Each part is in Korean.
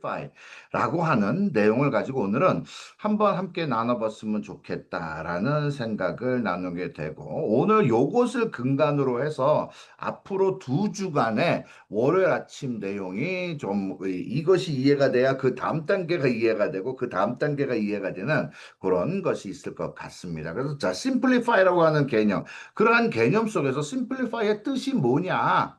simplify라고 하는 내용을 가지고 오늘은 한번 함께 나눠봤으면 좋겠다라는 생각을 나누게 되고 오늘 요것을 근간으로 해서 앞으로 2주간의 월요일 아침 내용이 좀 이것이 이해가 돼야 그 다음 단계가 이해가 되고 그 다음 단계가 이해가 되는 그런 것이 있을 것 같습니다. 그래서 자, simplify라고 하는 개념, 그러한 개념 속에서 simplify의 뜻이 뭐냐?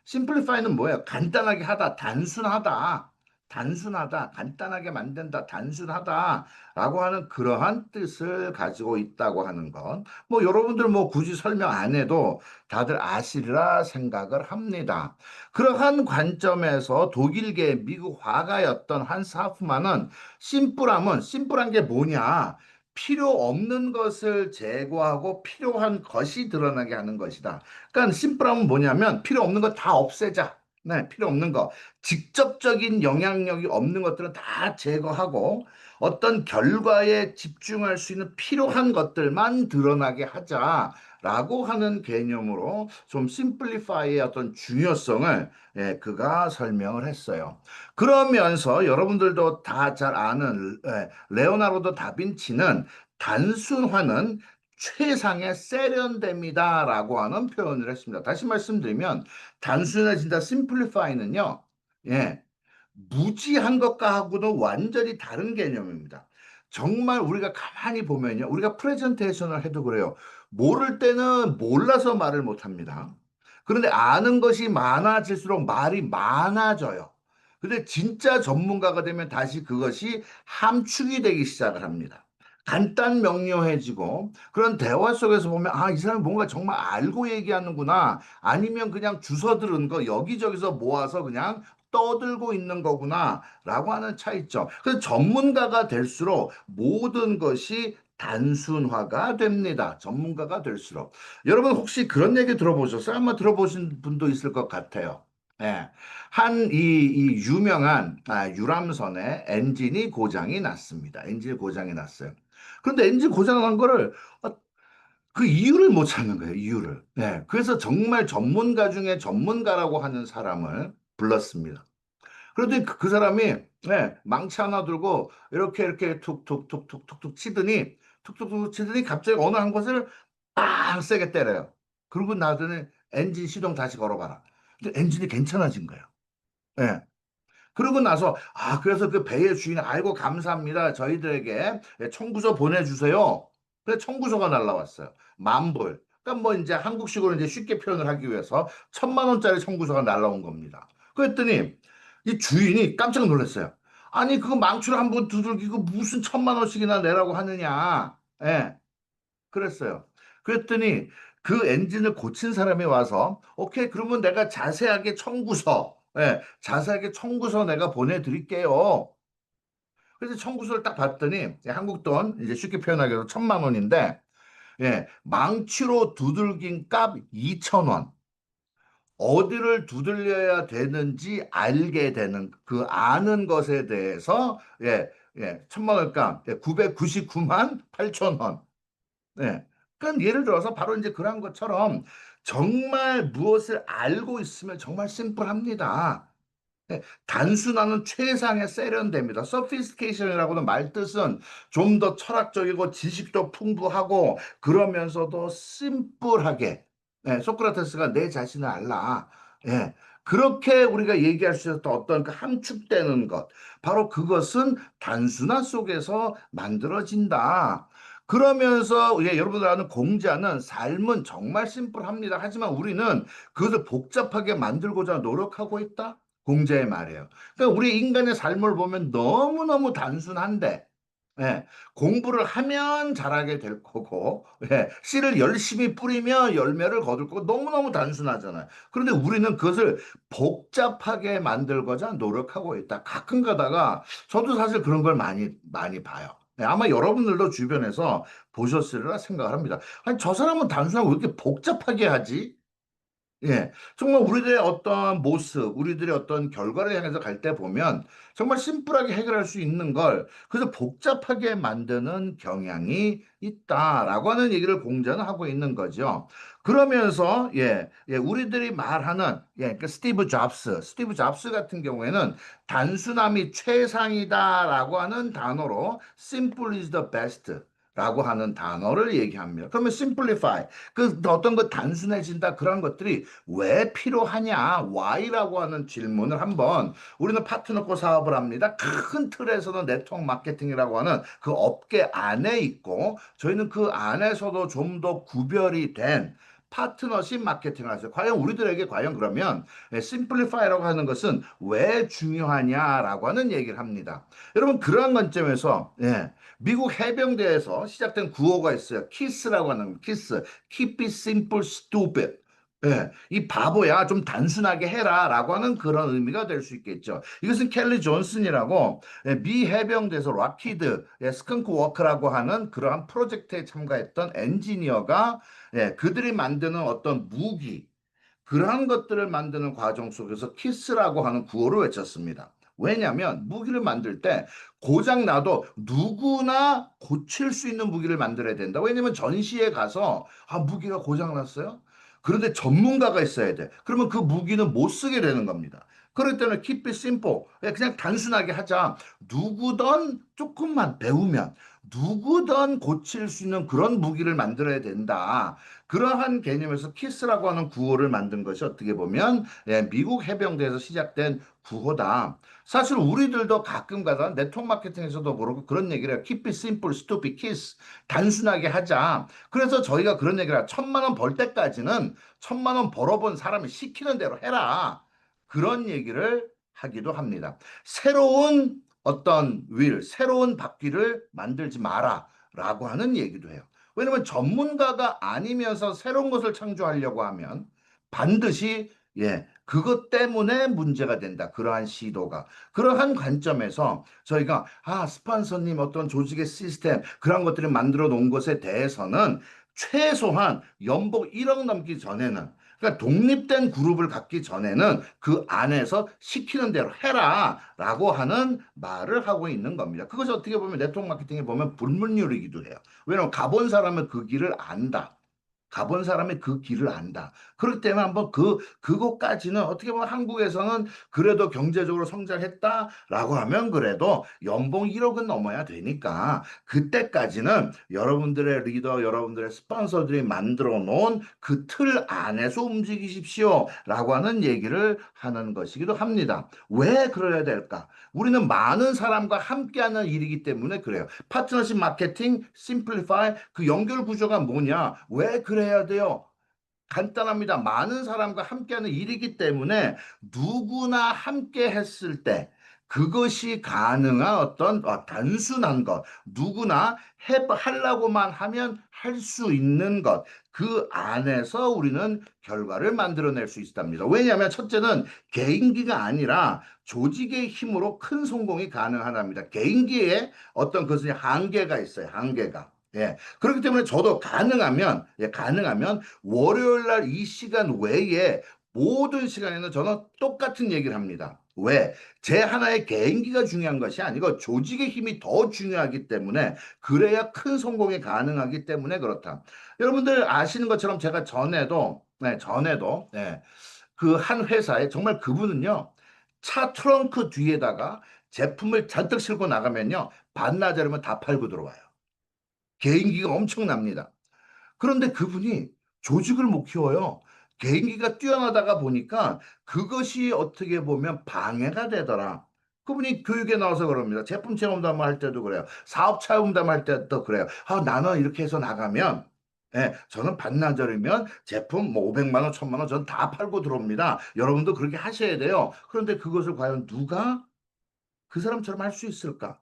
심플리파이는 뭐예요? 간단하게 하다, 단순하다, 단순하다, 간단하게 만든다, 단순하다라고 하는 그러한 뜻을 가지고 있다고 하는 것. 뭐 여러분들 뭐 굳이 설명 안 해도 다들 아시리라 생각을 합니다. 그러한 관점에서 독일계 미국 화가였던 한스 하프만은 심플한 게 뭐냐? 필요 없는 것을 제거하고 필요한 것이 드러나게 하는 것이다. 그러니까 심플함은 뭐냐면 필요 없는 거 다 없애자. 네, 필요 없는 거. 직접적인 영향력이 없는 것들은 다 제거하고 어떤 결과에 집중할 수 있는 필요한 것들만 드러나게 하자라고 하는 개념으로 좀 심플리파이의 어떤 중요성을 그가 설명을 했어요. 그러면서 여러분들도 다 잘 아는 레오나르도 다빈치는 단순화는 최상의 세련됨이다라고 하는 표현을 했습니다. 다시 말씀드리면 단순해진다, simplify는요, 예, 무지한 것과 하고는 완전히 다른 개념입니다. 정말 우리가 가만히 보면요, 우리가 프레젠테이션을 해도 그래요. 모를 때는 몰라서 말을 못합니다. 그런데 아는 것이 많아질수록 말이 많아져요. 근데 진짜 전문가가 되면 다시 그것이 함축이 되기 시작을 합니다. 간단 명료해지고 그런 대화 속에서 보면 아, 이 사람이 뭔가 정말 알고 얘기하는구나. 아니면 그냥 주워 들은 거 여기저기서 모아서 그냥 떠들고 있는 거구나. 라고 하는 차이점. 그래서 전문가가 될수록 모든 것이 단순화가 됩니다. 전문가가 될수록. 여러분 혹시 그런 얘기 들어보셨어요? 아마 들어보신 분도 있을 것 같아요. 예. 이 유명한 유람선의 엔진이 고장이 났습니다. 엔진이 고장이 났어요. 그런데 엔진 고장 난 거를 어, 그 이유를 못 찾는 거예요. 이유를. 네. 그래서 정말 전문가 중에 전문가라고 하는 사람을 불렀습니다. 그런데 그 사람이 망치 하나 들고 이렇게 툭툭툭툭툭툭 치더니 툭툭툭 치더니 갑자기 어느 한 곳을 빵 세게 때려요. 그러고 나더니 엔진 시동 다시 걸어봐라. 근데 엔진이 괜찮아진 거예요. 예. 그러고 나서 그래서 그 배의 주인 아이고 감사합니다. 저희들에게 청구서 보내주세요. 그래서 청구서가 날라왔어요. 만불. 그러니까 뭐 이제 한국식으로 이제 쉽게 표현을 하기 위해서 1,000만 원짜리 청구서가 날라온 겁니다. 그랬더니 이 주인이 깜짝 놀랐어요. 아니 그거 망치로 한 번 두들기고 무슨 1,000만 원씩이나 내라고 하느냐. 예. 그랬어요. 그랬더니 그 엔진을 고친 사람이 와서 오케이 그러면 내가 자세하게 청구서 자세하게 청구서 내가 보내드릴게요. 그래서 청구서를 딱 봤더니 한국 돈 이제 쉽게 표현하기로 1,000만 원인데 망치로 두들긴 값 2,000원. 어디를 두들려야 되는지 알게 되는 그 아는 것에 대해서 1,000만 원 값 999만 8천 원. 네. 그러니까 예를 들어서 바로 이제 그런 것처럼 정말 무엇을 알고 있으면 정말 심플합니다. 단순화는 최상의 세련됩니다. sophistication이라고는 말뜻은 좀 더 철학적이고 지식도 풍부하고 그러면서도 심플하게 소크라테스가 내 자신을 알라. 예. 그렇게 우리가 얘기할 수 있었던 어떤 그 함축되는 것, 바로 그것은 단순화 속에서 만들어진다. 그러면서 여러분들 아는 공자는 삶은 정말 심플합니다. 하지만 우리는 그것을 복잡하게 만들고자 노력하고 있다. 공자의 말이에요. 그러니까 우리 인간의 삶을 보면 너무너무 단순한데, 공부를 하면 잘하게 될 거고, 씨를 열심히 뿌리면 열매를 거둘 거고, 너무너무 단순하잖아요. 그런데 우리는 그것을 복잡하게 만들고자 노력하고 있다. 가끔 가다가 저도 사실 그런 걸 많이 봐요. 아마 여러분들도 주변에서 보셨으리라 생각을 합니다. 아니, 저 사람은 단순하고 왜 이렇게 복잡하게 하지? 예, 정말 우리들의 어떤 모습, 우리들의 어떤 결과를 향해서 갈 때 보면 정말 심플하게 해결할 수 있는 걸 그래서 복잡하게 만드는 경향이 있다라고 하는 얘기를 공자는 하고 있는 거죠. 그러면서 우리들이 말하는 그 스티브 잡스 같은 경우에는 단순함이 최상이다라고 하는 단어로 simple is the best. 라고 하는 단어를 얘기합니다. 그러면 simplify, 그 어떤 것 단순해진다 그런 것들이 왜 필요하냐? Why라고 하는 질문을 한번 우리는 파트너코 사업을 합니다. 큰 틀에서는 네트워크 마케팅이라고 하는 그 업계 안에 있고 저희는 그 안에서도 좀 더 구별이 된 파트너십 마케팅을 하죠. 과연 우리들에게 과연 그러면 심플리파이라고 하는 것은 왜 중요하냐라고 하는 얘기를 합니다. 여러분 그러한 관점에서 미국 해병대에서 시작된 구호가 있어요. 키스라고 하는 키스. Keep it simple, stupid. 이 바보야 좀 단순하게 해라라고 하는 그런 의미가 될 수 있겠죠. 이것은 켈리 존슨이라고 미 해병대에서 락히드 스컹크 워크라고 하는 그러한 프로젝트에 참가했던 엔지니어가 그들이 만드는 어떤 무기 그러한 것들을 만드는 과정 속에서 키스라고 하는 구호를 외쳤습니다. 왜냐하면 무기를 만들 때 고장 나도 누구나 고칠 수 있는 무기를 만들어야 된다. 왜냐하면 전시에 가서 무기가 고장 났어요. 그런데 전문가가 있어야 돼. 그러면 그 무기는 못 쓰게 되는 겁니다. 그럴 때는 keep it simple. 그냥 단순하게 하자. 누구든 조금만 배우면 누구든 고칠 수 있는 그런 무기를 만들어야 된다. 그러한 개념에서 키스라고 하는 구호를 만든 것이 어떻게 보면 미국 해병대에서 시작된 구호다. 사실 우리들도 가끔 가다 네트워크 마케팅에서도 그렇고 그런 얘기를 해요. Keep it simple, stupid, kiss. 단순하게 하자. 그래서 저희가 그런 얘기를 해요. 1,000만 원 벌 때까지는 1,000만 원 벌어본 사람이 시키는 대로 해라. 그런 얘기를 하기도 합니다. 새로운 어떤 새로운 바퀴를 만들지 마라. 라고 하는 얘기도 해요. 왜냐면 전문가가 아니면서 새로운 것을 창조하려고 하면 반드시 그것 때문에 문제가 된다. 그러한 시도가. 그러한 관점에서 저희가 스폰서님 어떤 조직의 시스템 그런 것들을 만들어 놓은 것에 대해서는 최소한 연봉 1억 넘기 전에는 그러니까 독립된 그룹을 갖기 전에는 그 안에서 시키는 대로 해라라고 하는 말을 하고 있는 겁니다. 그것이 어떻게 보면 네트워크 마케팅에 보면 불문율이기도 해요. 왜냐하면 가본 사람은 그 길을 안다. 가본 사람이 그 길을 안다. 그럴 때는 한번 그것까지는 어떻게 보면 한국에서는 그래도 경제적으로 성장했다라고 하면 그래도 연봉 1억은 넘어야 되니까 그때까지는 여러분들의 리더, 여러분들의 스폰서들이 만들어 놓은 그 틀 안에서 움직이십시오라고 하는 얘기를 하는 것이기도 합니다. 왜 그래야 될까? 우리는 많은 사람과 함께하는 일이기 때문에 그래요. 파트너십 마케팅, 심플리파이 그 연결 구조가 뭐냐? 왜 그래야 돼요? 간단합니다. 많은 사람과 함께하는 일이기 때문에 누구나 함께 했을 때 그것이 가능한 어떤 단순한 것, 누구나 하려고만 하면 할 수 있는 것, 그 안에서 우리는 결과를 만들어낼 수 있답니다. 왜냐하면 첫째는 개인기가 아니라 조직의 힘으로 큰 성공이 가능하답니다. 개인기에 어떤 것이 한계가 있어요. 한계가. 그렇기 때문에 저도 가능하면 월요일 날 이 시간 외에 모든 시간에는 저는 똑같은 얘기를 합니다. 왜? 제 하나의 개인기가 중요한 것이 아니고 조직의 힘이 더 중요하기 때문에 그래야 큰 성공이 가능하기 때문에 그렇다. 여러분들 아시는 것처럼 제가 전에도 그 한 회사에 정말 그분은요. 차 트렁크 뒤에다가 제품을 잔뜩 싣고 나가면요. 반나절이면 다 팔고 들어와요. 개인기가 엄청납니다. 그런데 그분이 조직을 못 키워요. 개인기가 뛰어나다가 보니까 그것이 어떻게 보면 방해가 되더라. 그분이 교육에 나와서 그럽니다. 제품 체험담 할 때도 그래요. 사업 체험담 할 때도 그래요. 나는 이렇게 해서 나가면 저는 반나절이면 제품 뭐 500만 원, 1000만 원 전 다 팔고 들어옵니다. 여러분도 그렇게 하셔야 돼요. 그런데 그것을 과연 누가 그 사람처럼 할 수 있을까?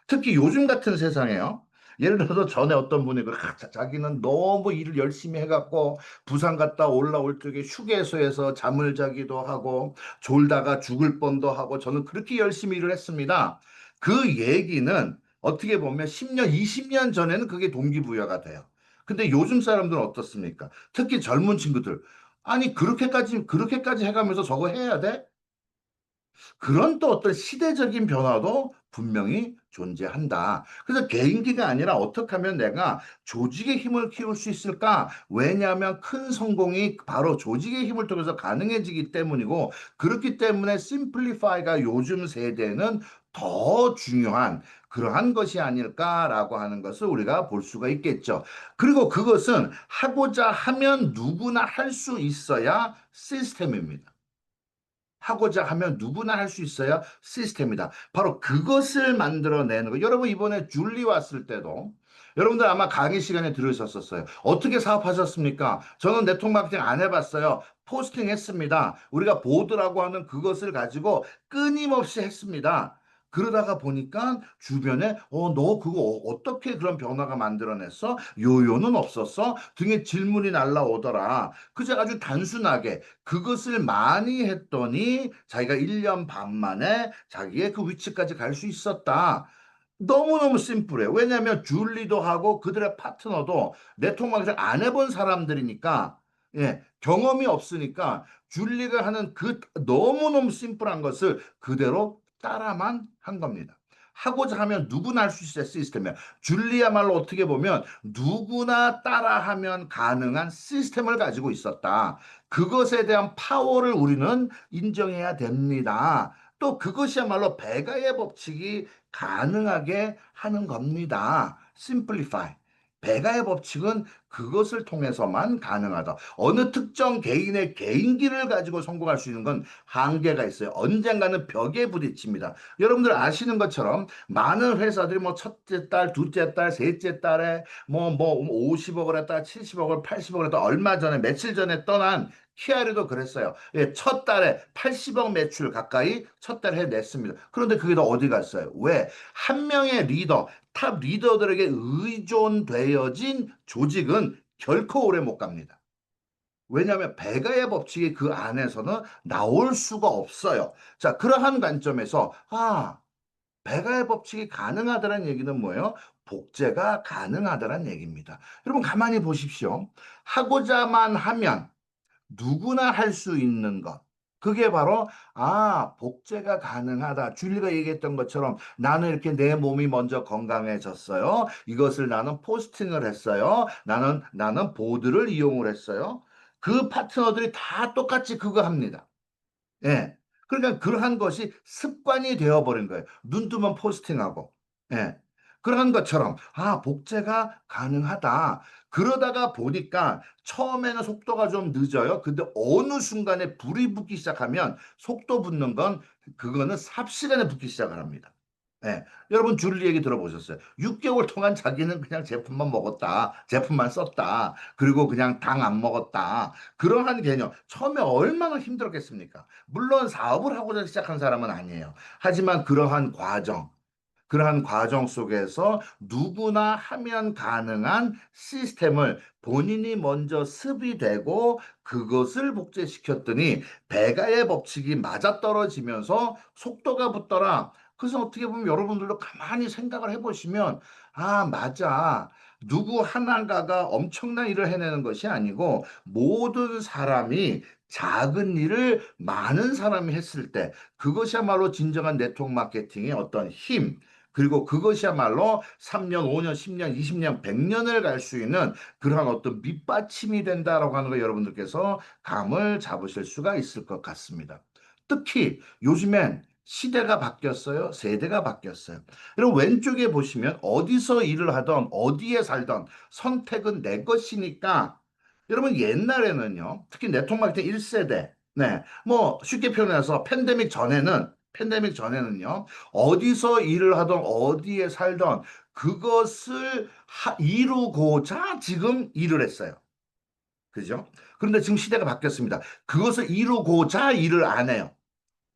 특히 요즘 같은 세상에요. 예를 들어서 전에 어떤 분이 자기는 너무 일을 열심히 해갖고 부산 갔다 올라올 적에 휴게소에서 잠을 자기도 하고 졸다가 죽을 뻔도 하고 저는 그렇게 열심히 일을 했습니다. 그 얘기는 어떻게 보면 10년, 20년 전에는 그게 동기부여가 돼요. 근데 요즘 사람들은 어떻습니까? 특히 젊은 친구들. 아니, 그렇게까지 해가면서 저거 해야 돼? 그런 또 어떤 시대적인 변화도 분명히 존재한다. 그래서 개인기가 아니라 어떻게 하면 내가 조직의 힘을 키울 수 있을까? 왜냐하면 큰 성공이 바로 조직의 힘을 통해서 가능해지기 때문이고, 그렇기 때문에 심플리파이가 요즘 세대는 더 중요한 그러한 것이 아닐까라고 하는 것을 우리가 볼 수가 있겠죠. 그리고 그것은 하고자 하면 누구나 할 수 있어야 시스템입니다. 하고자 하면 누구나 할 수 있어야 시스템이다. 바로 그것을 만들어내는 거. 여러분, 이번에 줄리 왔을 때도 여러분들 아마 강의 시간에 들으셨었어요. 어떻게 사업하셨습니까? 저는 네트워크 마케팅 안 해봤어요. 포스팅 했습니다. 우리가 보드라고 하는 그것을 가지고 끊임없이 했습니다. 그러다가 보니까 주변에 너 그거 어떻게 그런 변화가 만들어냈어? 요요는 없었어? 등에 질문이 날라오더라. 그저 아주 단순하게 그것을 많이 했더니 자기가 1년 반 만에 자기의 그 위치까지 갈 수 있었다. 너무너무 심플해. 왜냐하면 줄리도 하고 그들의 파트너도 네트워크 마케팅 안 해본 사람들이니까, 예, 경험이 없으니까 줄리가 하는 그 너무너무 심플한 것을 그대로 따라만 한 겁니다. 하고자 하면 누구나 할 수 있어요, 시스템이야. 줄리야말로 어떻게 보면 누구나 따라하면 가능한 시스템을 가지고 있었다. 그것에 대한 파워를 우리는 인정해야 됩니다. 또 그것이야말로 배가의 법칙이 가능하게 하는 겁니다. simplify. 배가의 법칙은 그것을 통해서만 가능하다. 어느 특정 개인의 개인기를 가지고 성공할 수 있는 건 한계가 있어요. 언젠가는 벽에 부딪힙니다. 여러분들 아시는 것처럼 많은 회사들이 뭐 첫째 달, 둘째 달, 셋째 달에 뭐 50억을 했다, 70억을, 80억을 했다. 얼마 전에, 며칠 전에 떠난 키아리도 그랬어요. 예, 첫 달에 80억 매출 가까이 첫 달에 해냈습니다. 그런데 그게 다 어디 갔어요? 왜? 한 명의 리더, 탑 리더들에게 의존되어진 조직은 결코 오래 못 갑니다. 왜냐하면 배가의 법칙이 그 안에서는 나올 수가 없어요. 자, 그러한 관점에서, 배가의 법칙이 가능하다는 얘기는 뭐예요? 복제가 가능하다는 얘기입니다. 여러분, 가만히 보십시오. 하고자만 하면 누구나 할 수 있는 것. 그게 바로, 복제가 가능하다. 줄리가 얘기했던 것처럼 나는 이렇게 내 몸이 먼저 건강해졌어요. 이것을 나는 포스팅을 했어요. 나는 보드를 이용을 했어요. 그 파트너들이 다 똑같이 그거 합니다. 예. 그러니까 그러한 것이 습관이 되어버린 거예요. 눈 뜨면 포스팅하고. 예. 그러한 것처럼, 복제가 가능하다. 그러다가 보니까 처음에는 속도가 좀 늦어요. 근데 어느 순간에 불이 붙기 시작하면 속도 붙는 건 그거는 삽시간에 붙기 시작을 합니다. 예. 여러분 줄리 얘기 들어보셨어요? 6개월 동안 자기는 그냥 제품만 먹었다. 제품만 썼다. 그리고 그냥 당 안 먹었다. 그러한 개념. 처음에 얼마나 힘들었겠습니까? 물론 사업을 하고자 시작한 사람은 아니에요. 하지만 그러한 과정 속에서 누구나 하면 가능한 시스템을 본인이 먼저 습이 되고 그것을 복제시켰더니 배가의 법칙이 맞아떨어지면서 속도가 붙더라. 그래서 어떻게 보면 여러분들도 가만히 생각을 해보시면, 맞아. 누구 하나가가 엄청난 일을 해내는 것이 아니고 모든 사람이 작은 일을 많은 사람이 했을 때 그것이야말로 진정한 네트워크 마케팅의 어떤 힘, 그리고 그것이야말로 3년, 5년, 10년, 20년, 100년을 갈 수 있는 그러한 어떤 밑받침이 된다라고 하는 거 여러분들께서 감을 잡으실 수가 있을 것 같습니다. 특히 요즘엔 시대가 바뀌었어요. 세대가 바뀌었어요. 여러분 왼쪽에 보시면 어디서 일을 하던 어디에 살던 선택은 내 것이니까 여러분 옛날에는요. 특히 네트워크 마케팅 1세대 네. 뭐 쉽게 표현해서 팬데믹 전에는요. 어디서 일을 하던 어디에 살던 그것을 이루고자 지금 일을 했어요. 그죠? 그런데 지금 시대가 바뀌었습니다. 그것을 이루고자 일을 안 해요.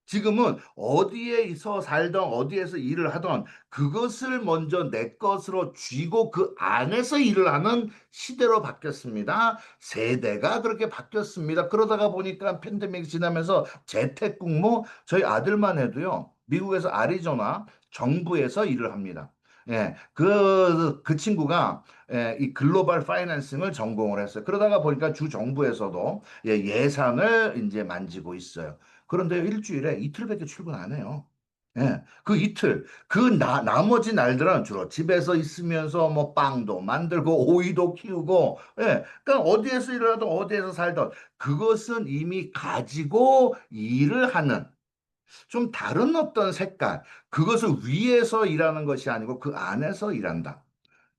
지금은 어디에서 살던 어디에서 일을 하던 그것을 먼저 내 것으로 쥐고 그 안에서 일을 하는 시대로 바뀌었습니다. 세대가 그렇게 바뀌었습니다. 그러다가 보니까 팬데믹이 지나면서 재택근무 저희 아들만 해도요. 미국에서 아리조나 정부에서 일을 합니다. 예, 그 친구가 이 글로벌 파이낸싱을 전공을 했어요. 그러다가 보니까 주 정부에서도 예산을 이제 만지고 있어요. 그런데 일주일에 이틀밖에 출근 안 해요. 예, 그 이틀, 나머지 날들은 주로 집에서 있으면서 뭐 빵도 만들고 오이도 키우고, 예, 그러니까 어디에서 일을 하든 어디에서 살든 그것은 이미 가지고 일을 하는 좀 다른 어떤 색깔, 그것을 위에서 일하는 것이 아니고 그 안에서 일한다.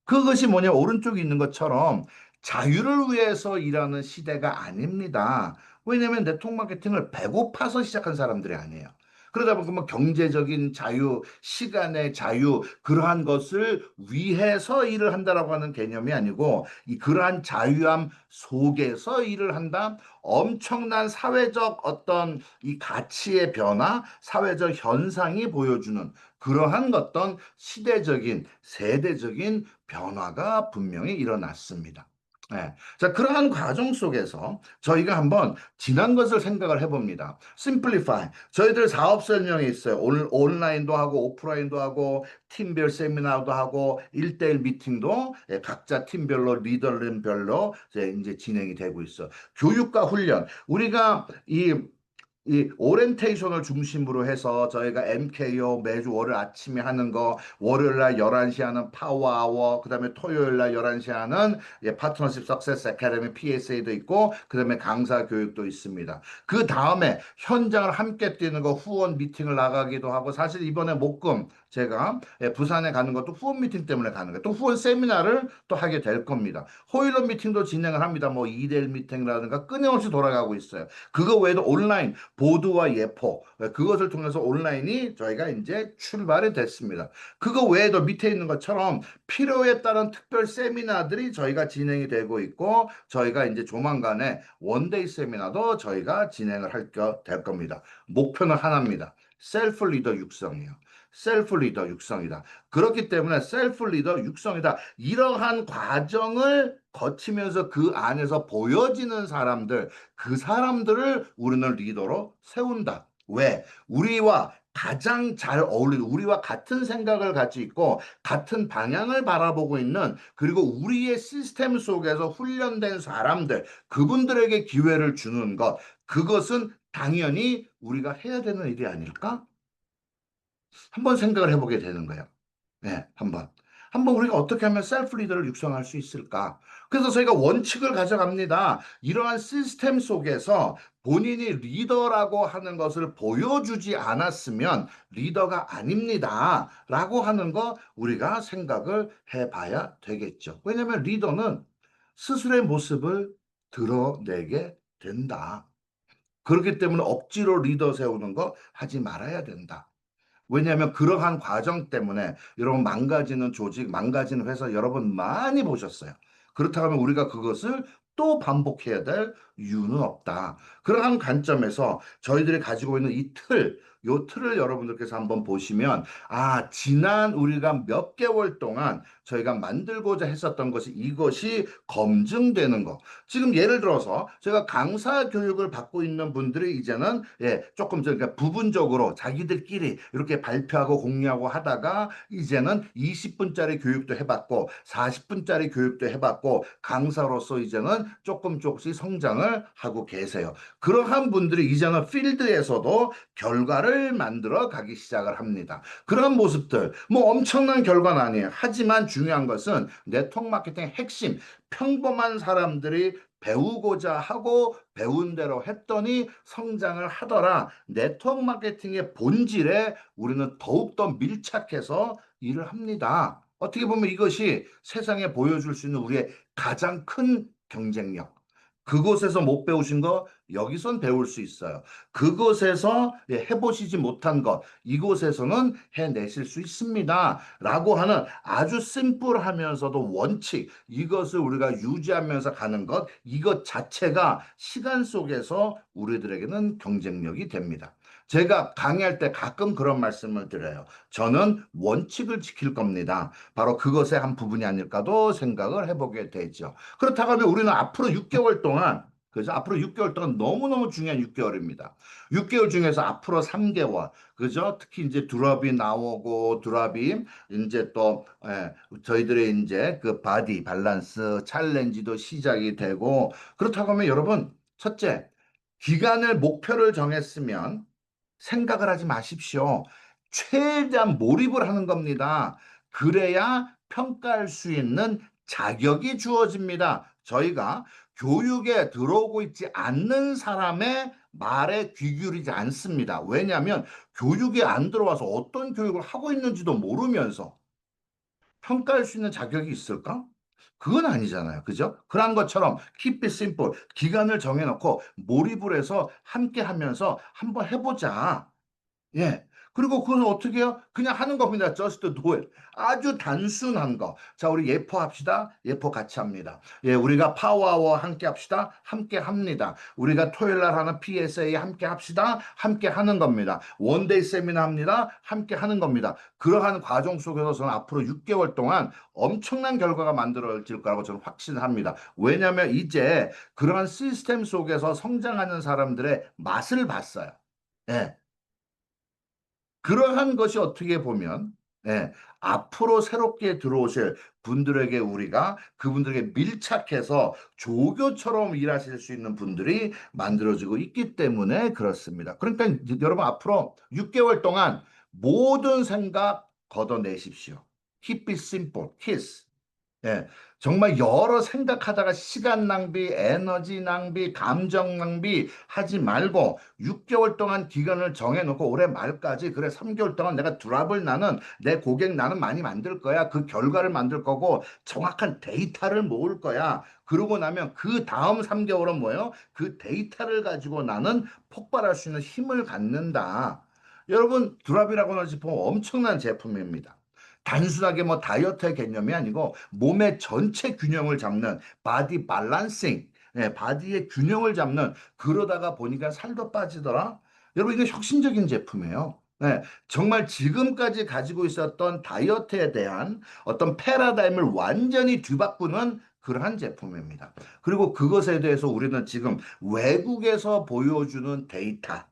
그것이 뭐냐, 오른쪽에 있는 것처럼 자유를 위해서 일하는 시대가 아닙니다. 왜냐하면 네트워크 마케팅을 배고파서 시작한 사람들이 아니에요. 그러다 보니까 뭐 경제적인 자유, 시간의 자유, 그러한 것을 위해서 일을 한다라고 하는 개념이 아니고, 그러한 자유함 속에서 일을 한다. 엄청난 사회적 어떤 이 가치의 변화, 사회적 현상이 보여주는 그러한 어떤 시대적인, 세대적인 변화가 분명히 일어났습니다. 예. 자, 그러한 과정 속에서 저희가 한번 지난 것을 생각을 해봅니다. 심플리파이. 저희들 사업 설명이 있어요. 온라인도 하고 오프라인도 하고 팀별 세미나도 하고 1대1 미팅도 각자 팀별로 리더들별로 이제 진행이 되고 있어. 교육과 훈련. 우리가 이 오리엔테이션을 중심으로 해서 저희가 MKO 매주 월요일 아침에 하는 거, 월요일 날 11시 하는 파워아워, 그다음에 토요일 날 11시 하는 파트너십 석세스 아카데미 PSA도 있고, 그다음에 강사 교육도 있습니다. 그 다음에 현장을 함께 뛰는 거 후원 미팅을 나가기도 하고, 사실 이번에 목금 제가 부산에 가는 것도 후원 미팅 때문에 가는 거예요. 또 후원 세미나를 또 하게 될 겁니다. 호일러 미팅도 진행을 합니다. 뭐 2대1 미팅이라든가 끊임없이 돌아가고 있어요. 그거 외에도 온라인 보드와 예포 그것을 통해서 온라인이 저희가 이제 출발이 됐습니다. 그거 외에도 밑에 있는 것처럼 필요에 따른 특별 세미나들이 저희가 진행이 되고 있고 저희가 이제 조만간에 원데이 세미나도 저희가 진행을 될 겁니다. 목표는 하나입니다. 셀프 리더 육성이에요. 셀프 리더 육성이다. 그렇기 때문에 셀프 리더 육성이다. 이러한 과정을 거치면서 그 안에서 보여지는 사람들, 그 사람들을 우리는 리더로 세운다. 왜? 우리와 가장 잘 어울리는, 우리와 같은 생각을 가지고 있고, 같은 방향을 바라보고 있는, 그리고 우리의 시스템 속에서 훈련된 사람들, 그분들에게 기회를 주는 것, 그것은 당연히 우리가 해야 되는 일이 아닐까? 한번 생각을 해보게 되는 거예요. 네, 한번. 한번 우리가 어떻게 하면 셀프 리더를 육성할 수 있을까? 그래서 저희가 원칙을 가져갑니다. 이러한 시스템 속에서 본인이 리더라고 하는 것을 보여주지 않았으면 리더가 아닙니다. 라고 하는 거 우리가 생각을 해봐야 되겠죠. 왜냐하면 리더는 스스로의 모습을 드러내게 된다. 그렇기 때문에 억지로 리더 세우는 거 하지 말아야 된다. 왜냐하면 그러한 과정 때문에 여러분 망가지는 조직, 망가지는 회사 여러분 많이 보셨어요. 그렇다고 하면 우리가 그것을 또 반복해야 될 이유는 없다. 그러한 관점에서 저희들이 가지고 있는 요 틀을 여러분들께서 한번 보시면, 아, 지난 우리가 몇 개월 동안 저희가 만들고자 했었던 것이 이것이 검증되는 거. 지금 예를 들어서 제가 강사 교육을 받고 있는 분들이 이제는 조금 그러니까 부분적으로 자기들끼리 이렇게 발표하고 공유하고 하다가 이제는 20분짜리 교육도 해봤고 40분짜리 교육도 해봤고 강사로서 이제는 조금씩 성장을 하고 계세요. 그러한 분들이 이제는 필드에서도 결과를 만들어 가기 시작을 합니다. 그런 모습들 뭐 엄청난 결과는 아니에요. 하지만 중요한 것은 네트워크 마케팅의 핵심 평범한 사람들이 배우고자 하고 배운 대로 했더니 성장을 하더라. 네트워크 마케팅의 본질에 우리는 더욱더 밀착해서 일을 합니다. 어떻게 보면 이것이 세상에 보여줄 수 있는 우리의 가장 큰 경쟁력. 그곳에서 못 배우신 거 여기선 배울 수 있어요. 그곳에서 해보시지 못한 것 이곳에서는 해내실 수 있습니다. 라고 하는 아주 심플하면서도 원칙 이것을 우리가 유지하면서 가는 것 이것 자체가 시간 속에서 우리들에게는 경쟁력이 됩니다. 제가 강의할 때 가끔 그런 말씀을 드려요. 저는 원칙을 지킬 겁니다. 바로 그것의 한 부분이 아닐까도 생각을 해보게 되죠. 그렇다고 하면 우리는 앞으로 6개월 동안 그죠? 앞으로 6개월 동안 너무너무 중요한 6개월입니다. 6개월 중에서 앞으로 3개월, 그죠? 특히 이제 드랍이 나오고, 드랍이 이제 또, 저희들의 이제 그 바디 밸런스 챌린지도 시작이 되고, 그렇다고 하면 여러분, 첫째, 기간을 목표를 정했으면 생각을 하지 마십시오. 최대한 몰입을 하는 겁니다. 그래야 평가할 수 있는 자격이 주어집니다. 저희가 교육에 들어오고 있지 않는 사람의 말에 귀 기울이지 않습니다. 왜냐하면 교육에 안 들어와서 어떤 교육을 하고 있는지도 모르면서 평가할 수 있는 자격이 있을까? 그건 아니잖아요. 그죠? 그런 것처럼 keep it simple. 기간을 정해놓고 몰입을 해서 함께 하면서 한번 해보자. 예. 그리고 그걸 어떻게 해요? 그냥 하는 겁니다. Just do it. 아주 단순한 거. 자, 우리 예포 합시다. 예포 같이 합니다. 예, 우리가 파워아워 함께 합시다. 함께 합니다. 우리가 토요일 날 하는 PSA 함께 합시다. 함께 하는 겁니다. 원데이 세미나 합니다. 함께 하는 겁니다. 그러한 과정 속에서 저는 앞으로 6개월 동안 엄청난 결과가 만들어질 거라고 저는 확신합니다. 왜냐하면 이제 그러한 시스템 속에서 성장하는 사람들의 맛을 봤어요. 예. 그러한 것이 어떻게 보면 예, 앞으로 새롭게 들어오실 분들에게 우리가 그분들에게 밀착해서 조교처럼 일하실 수 있는 분들이 만들어지고 있기 때문에 그렇습니다. 그러니까 여러분 앞으로 6개월 동안 모든 생각 걷어내십시오. Keep it simple, kiss. 예, 정말 여러 생각하다가 시간 낭비, 에너지 낭비, 감정 낭비 하지 말고 6개월 동안 기간을 정해놓고 올해 말까지 그래 3개월 동안 내가 드랍을 나는 내 고객 나는 많이 만들 거야. 그 결과를 만들 거고 정확한 데이터를 모을 거야. 그러고 나면 그 다음 3개월은 뭐예요? 그 데이터를 가지고 나는 폭발할 수 있는 힘을 갖는다. 여러분 드랍이라고는 지금 엄청난 제품입니다. 단순하게 뭐 다이어트의 개념이 아니고 몸의 전체 균형을 잡는 바디 밸런싱, 바디의 균형을 잡는 그러다가 보니까 살도 빠지더라. 여러분 이게 혁신적인 제품이에요. 정말 지금까지 가지고 있었던 다이어트에 대한 어떤 패러다임을 완전히 뒤바꾸는 그러한 제품입니다. 그리고 그것에 대해서 우리는 지금 외국에서 보여주는 데이터,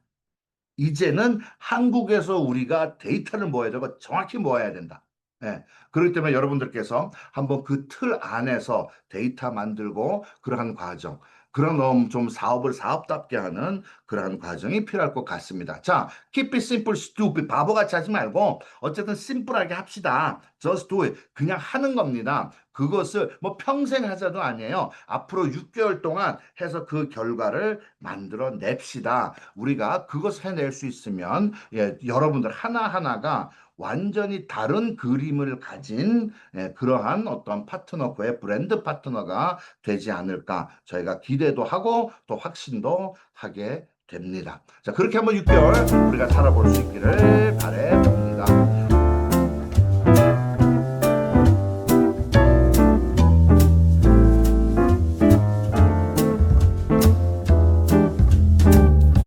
이제는 한국에서 우리가 데이터를 모아야 되고 정확히 모아야 된다. 예. 그렇기 때문에 여러분들께서 한번 그 틀 안에서 데이터 만들고 그러한 과정, 그런 좀 사업을 사업답게 하는 그러한 과정이 필요할 것 같습니다. 자, keep it simple, stupid. 바보같이 하지 말고 어쨌든 심플하게 합시다. Just do it. 그냥 하는 겁니다. 그것을 뭐 평생 하자도 아니에요. 앞으로 6개월 동안 해서 그 결과를 만들어 냅시다. 우리가 그것을 해낼 수 있으면 예, 여러분들 하나하나가 완전히 다른 그림을 가진 그러한 어떤 파트너고의 브랜드 파트너가 되지 않을까 저희가 기대도 하고 또 확신도 하게 됩니다. 자, 그렇게 한번 6개월 우리가 살아볼 수 있기를 바라봅니다.